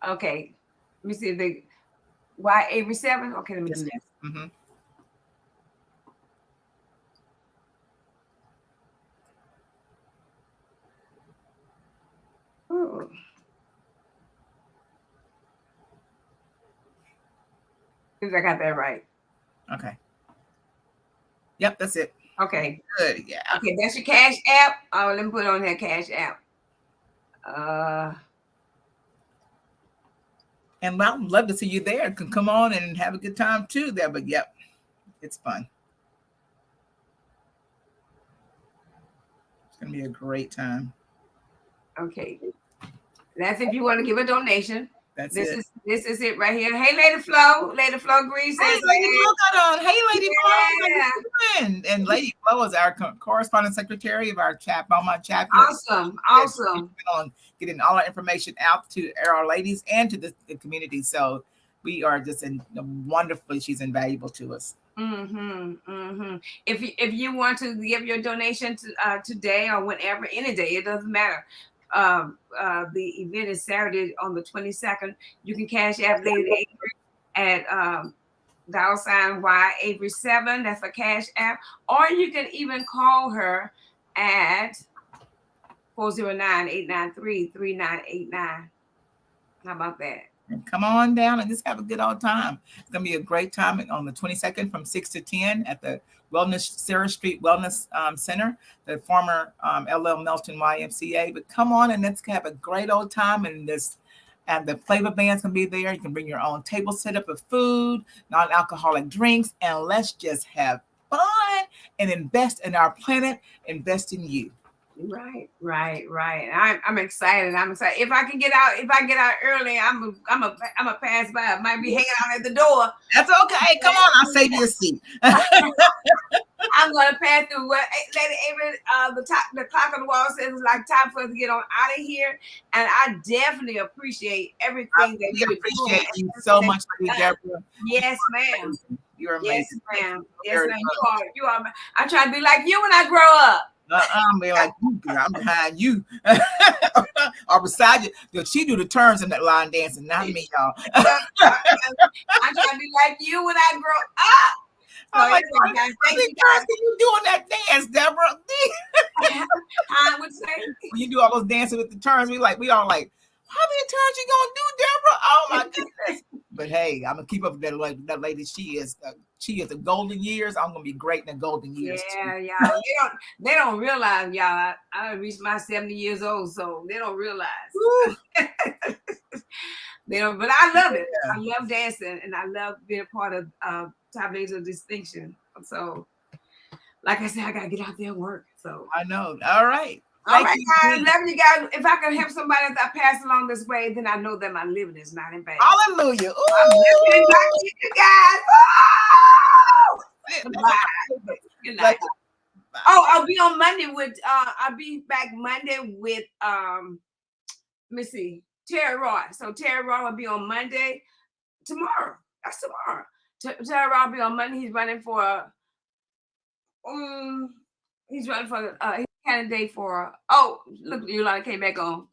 Okay. Let me see if they Avery 7. Okay, let me do that. Mm-hmm. Ooh. I got that right. Okay. Yep, that's it. Okay. Good. Yeah. Okay, that's your Cash App. Oh, let me put it on that Cash App. And I'd love to see you there. Can come on and have a good time too there. But yep, it's fun. It's gonna be a great time. Okay. That's if you want to give a donation. This is it right here. Hey, Lady Flo. Lady Flo Green says, hey, Lady Flo got on. Hey, Lady Flo. Yeah. And Lady Flo is our correspondent secretary of our Beaumont chapter. Awesome. Getting all our information out to our ladies and to the community. So we are just wonderfully. She's invaluable to us. If you want to give your donation to today or whenever, any day, it doesn't matter. The event is Saturday on the 22nd. You can cash app Lady Avery at $Y Avery 7. That's a cash app, or you can even call her at 409-893-3989. How about that? And come on down and just have a good old time. It's going to be a great time on the 22nd from 6 to 10 at the Sarah Street Wellness Center, the former LL Melton YMCA. But come on and let's have a great old time. And the flavor band's going to be there. You can bring your own table setup of food, non-alcoholic drinks, and let's just have fun and invest in our planet, invest in you. Right. I'm excited. If I get out early, I'm a pass by. I might be hanging out at the door. That's okay. Come on, I'll save you a seat. I'm gonna pass through. Well, Lady Avery, the clock on the wall says it's like time for us to get on out of here. And I definitely appreciate everything that you appreciate you so much, Lady Deborah. Yes, ma'am. You're amazing. Yes, ma'am. Yes, ma'am. You are. I'm trying to be like you when I grow up. I'm like, I'm behind you or beside you. She do the turns in that line dancing, not me, y'all. I'm trying to be like you when I grow up. Oh my God, how many turns can you do on that dance, Deborah? I would say when you do all those dances with the turns, we all like, how many turns you gonna do, Deborah? Oh my goodness! But hey, I'm gonna keep up with that lady. She is the golden years. I'm gonna be great in the golden years. Yeah, y'all. They don't realize, y'all. I reached my 70 years old, so they don't realize. They don't. But I love it. I love dancing, and I love being a part of Top Ladies of Distinction. So, like I said, I gotta get out there and work. So I know. All right. All right, guys. Love you guys. If I can help somebody as I pass along this way, then I know that my living is not in vain. Hallelujah. I'm listening back to you guys. Goodbye. Good night. Oh, I'll be on Monday with I'll be back Monday with let me see, Terry Roy. So Terry Roy will be on Monday tomorrow. That's tomorrow. Terry Roy will be on Monday. He's running for he's candidate for look, Yolanda came back on.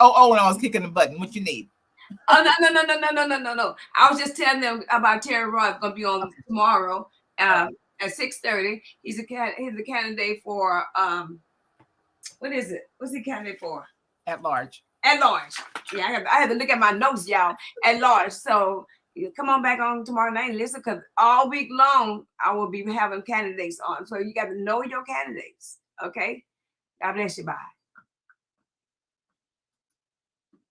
When I was kicking the button, what you need? Oh no. I was just telling them about Terry Roy gonna be on tomorrow at 6:30. He's a candidate for what is it? What's he candidate for? At large. At large. Yeah, I had to look at my notes, y'all. At large. So come on back on tomorrow night and listen, because all week long I will be having candidates on. So you got to know your candidates. Okay. God bless you. Bye.